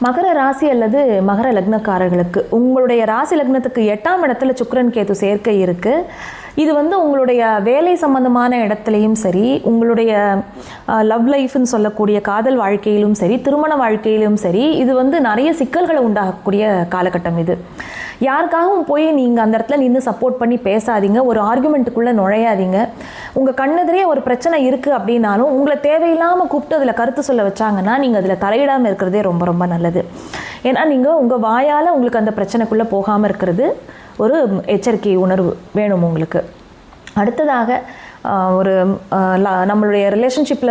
மகர ராசி அல்லது மகர லக்னக்காரர்களுக்கு உங்களுடைய ராசி லக்னத்துக்கு 8ஆம் இடத்துல சுக்கிரன் கேது சேர்க்கை இருக்குது. இது உங்களுடைய வேலை சம்பந்தமான இடத்துலையும் சரி, உங்களுடைய லவ் லைஃப்னு சொல்லக்கூடிய காதல் வாழ்க்கையிலும் சரி, திருமண வாழ்க்கையிலும் சரி, இது நிறைய சிக்கல்களை உண்டாகக்கூடிய காலகட்டம். இது யாருக்காகவும் போய் நீங்கள் அந்த இடத்துல நின்று சப்போர்ட் பண்ணி பேசாதீங்க, ஒரு ஆர்குமெண்ட்டுக்குள்ளே நுழையாதீங்க. உங்கள் கண்ணெதிரே ஒரு பிரச்சனை இருக்குது அப்படின்னாலும் உங்களை தேவையில்லாமல் கூப்பிட்டு அதில் கருத்து சொல்ல வச்சாங்கன்னா நீங்கள் அதில் தலையிடாமல் இருக்கிறதே ரொம்ப ரொம்ப நல்லது. ஏன்னா நீங்கள் உங்கள் வாயால் உங்களுக்கு அந்த பிரச்சனைக்குள்ளே போகாமல் இருக்கிறது ஒரு எச்சரிக்கை உணர்வு வேணும் உங்களுக்கு. அடுத்ததாக ஒரு நம்மளுடைய ரிலேஷன்ஷிப்பில்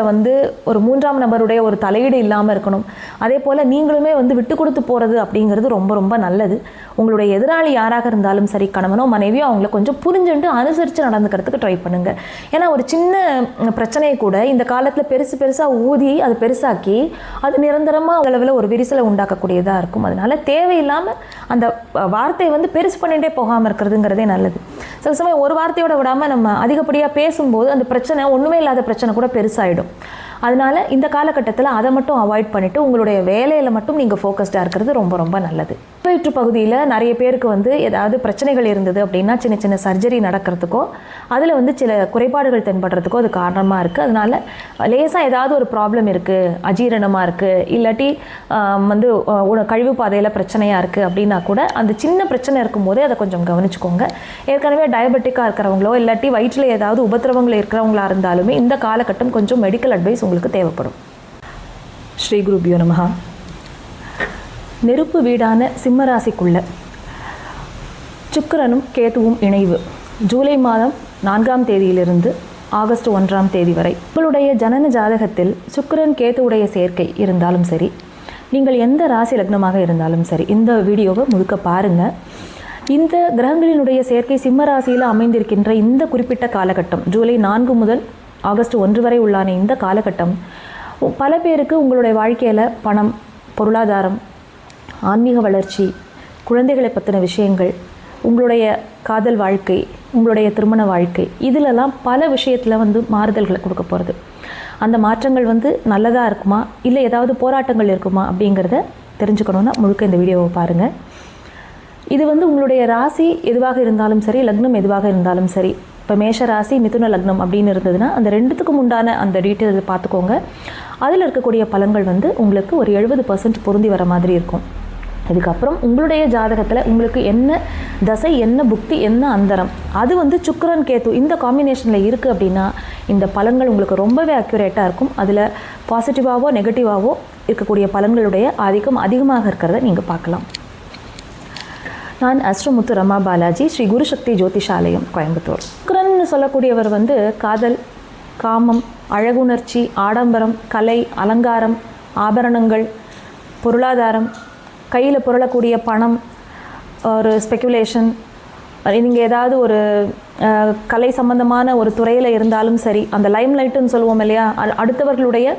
ஒரு 3ஆம் நபருடைய ஒரு தலையீடு இல்லாமல் இருக்கணும். அதே போல் நீங்களுமே விட்டு கொடுத்து போகிறது அப்படிங்கிறது ரொம்ப ரொம்ப நல்லது. உங்களுடைய எதிராளி யாராக இருந்தாலும் சரி, கணவனோ மனைவியோ, அவங்கள கொஞ்சம் புரிஞ்சுட்டு அனுசரித்து நடந்துக்கிறதுக்கு ட்ரை பண்ணுங்கள். ஏன்னா ஒரு சின்ன பிரச்சனையை கூட இந்த காலத்தில் பெருசாக ஊதி அதை பெருசாக்கி அது நிரந்தரமாக அளவில் ஒரு விரிசலை உண்டாக்கக்கூடியதாக இருக்கும். அதனால் தேவையில்லாமல் அந்த வார்த்தையை பெருசு பண்ணிகிட்டே போகாமல் இருக்கிறதுங்கிறதே நல்லது. சில சமயம் ஒரு வார்த்தையோட விடாமல் நம்ம அதிகப்படியாக பேசும்போது அந்த பிரச்சனை ஒன்றுமே இல்லாத பிரச்சனை கூட பெருசாகிடும். அதனால் இந்த காலகட்டத்தில் அதை மட்டும் அவாய்ட் பண்ணிவிட்டு உங்களுடைய வேலையில் மட்டும் நீங்கள் ஃபோக்கஸ்டாக இருக்கிறது ரொம்ப ரொம்ப நல்லது. வயிற்று பகுதியில் நிறைய பேருக்கு ஏதாவது பிரச்சனைகள் இருந்தது அப்படின்னா சின்ன சின்ன சர்ஜரி நடக்கிறதுக்கோ அதில் சில குறைபாடுகள் தென்படுறதுக்கோ அது காரணமாக இருக்குது. அதனால் லேசாக ஏதாவது ஒரு ப்ராப்ளம் இருக்குது, அஜீரணமாக இருக்குது, இல்லாட்டி கழிவு பாதையில் பிரச்சனையாக இருக்குது அப்படின்னா கூட அந்த சின்ன பிரச்சனை இருக்கும்போதே அதை கொஞ்சம் கவனிச்சுக்கோங்க. ஏற்கனவே டயபெட்டிக்காக இருக்கிறவங்களோ இல்லாட்டி வயிற்றில் ஏதாவது உபத்திரவங்கள் இருக்கிறவங்களா இருந்தாலுமே இந்த காலகட்டம் கொஞ்சம் மெடிக்கல் அட்வைஸ் உங்களுக்கு தேவைப்படும். ஸ்ரீ குருபியோ நமஹா. நெருப்பு வீடான சிம்மராசிக்குள்ள சுக்கிரனும் கேதுவும் இணைவு ஜூலை மாதம் 4ஆம் தேதியிலிருந்து ஆகஸ்ட் 1ஆம் தேதி வரை உங்களுடைய ஜனன ஜாதகத்தில் சுக்கிரன் கேதுவுடைய சேர்க்கை இருந்தாலும் சரி, நீங்கள் எந்த ராசி லக்னமாக இருந்தாலும் சரி, இந்த வீடியோவை முழுக்க பாருங்கள். இந்த கிரகங்களினுடைய சேர்க்கை சிம்ம ராசியில் அமைந்திருக்கின்ற இந்த குறிப்பிட்ட காலகட்டம் ஜூலை 4 முதல் ஆகஸ்ட் 1 வரை உள்ளான இந்த காலகட்டம் பல பேருக்கு உங்களுடைய வாழ்க்கையில் பணம், பொருளாதாரம், ஆன்மீக வளர்ச்சி, குழந்தைகளை பற்றின விஷயங்கள், உங்களுடைய காதல் வாழ்க்கை, உங்களுடைய திருமண வாழ்க்கை, இதிலெல்லாம் பல விஷயத்தில் மாறுதல்களை கொடுக்க போகிறது. அந்த மாற்றங்கள் நல்லதாக இருக்குமா இல்லை ஏதாவது போராட்டங்கள் இருக்குமா அப்படிங்கிறத தெரிஞ்சுக்கணுன்னா முழுக்க இந்த வீடியோவை பாருங்கள். இது உங்களுடைய ராசி எதுவாக இருந்தாலும் சரி, லக்னம் எதுவாக இருந்தாலும் சரி, இப்போ மேஷ ராசி மிதுன லக்னம் அப்படின்னு இருந்ததுன்னா அந்த ரெண்டுத்துக்கும் உண்டான அந்த டீட்டெயில்ஸ் பார்த்துக்கோங்க. அதில் இருக்கக்கூடிய பலன்கள் உங்களுக்கு ஒரு 70% பொருந்தி வர மாதிரி இருக்கும். இதுக்கப்புறம் உங்களுடைய ஜாதகத்தில் உங்களுக்கு என்ன தசை, என்ன புக்தி, என்ன அந்தரம், அது சுக்கிரன் கேது இந்த காம்பினேஷனில் இருக்குது அப்படின்னா இந்த பலன்கள் உங்களுக்கு ரொம்பவே அக்யூரேட்டாக இருக்கும். அதில் பாசிட்டிவாகவோ நெகட்டிவாகவோ இருக்கக்கூடிய பலன்களுடைய ஆதிக்கம் அதிகமாக இருக்கிறத நீங்கள் பார்க்கலாம். நான் அஸ்ட்ரோமுத்து ரமா பாலாஜி, ஸ்ரீ குரு சக்தி ஜோதிஷாலயம், கோயம்புத்தூர். சுக்கிரன் சொல்லக்கூடியவர் காதல், காமம், அழகுணர்ச்சி, ஆடம்பரம், கலை, அலங்காரம், ஆபரணங்கள், பொருளாதாரம், கையில் புரளக்கூடிய பணம், ஒரு ஸ்பெக்குலேஷன், நீங்கள் ஏதாவது ஒரு கலை சம்பந்தமான ஒரு துறையில் இருந்தாலும் சரி, அந்த லைம் லைட்டுன்னு சொல்லுவோம் இல்லையா, அடுத்தவர்களுடைய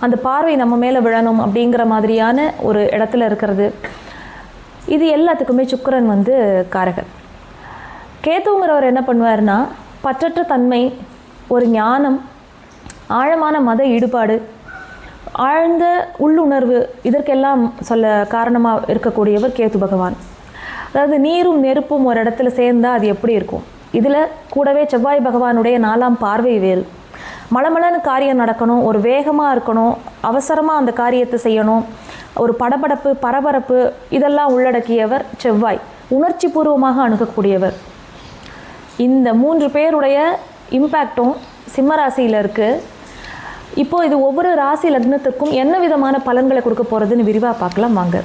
அந்த பார்வை நம்ம மேலே விழணும் அப்படிங்கிற மாதிரியான ஒரு இடத்துல இருக்கிறது, இது எல்லாத்துக்குமே சுக்கிரன் காரகர். கேதுங்கிறவர் என்ன பண்ணுவார்னா பற்றற்ற தன்மை, ஒரு ஞானம், ஆழமான மத ஈடுபாடு, ஆழ்ந்த உள்ளுணர்வு, இதற்கெல்லாம் சொல்ல காரணமாக இருக்கக்கூடியவர் கேது பகவான். அதாவது நீரும் நெருப்பும் ஒரு இடத்துல சேர்ந்தால் அது எப்படி இருக்கும், இதில் கூடவே செவ்வாய் பகவானுடைய 4ஆம் பார்வை வேறு. மளமளன்னு காரியம் நடக்கணும், ஒரு வேகமாக இருக்கணும், அவசரமாக அந்த காரியத்தை செய்யணும், ஒரு படபடப்பு, பரபரப்பு, இதெல்லாம் உள்ளடக்கியவர் செவ்வாய். உணர்ச்சி பூர்வமாக அணுகக்கூடியவர். இந்த 3 பேருடைய இம்பேக்டும் சிம்மராசியில் இருக்குது. இப்போது இது ஒவ்வொரு ராசி லக்னத்துக்கும் என்ன விதமான பலன்களை கொடுக்க போகிறதுன்னு விரிவாக பார்க்கலாம் வாங்க.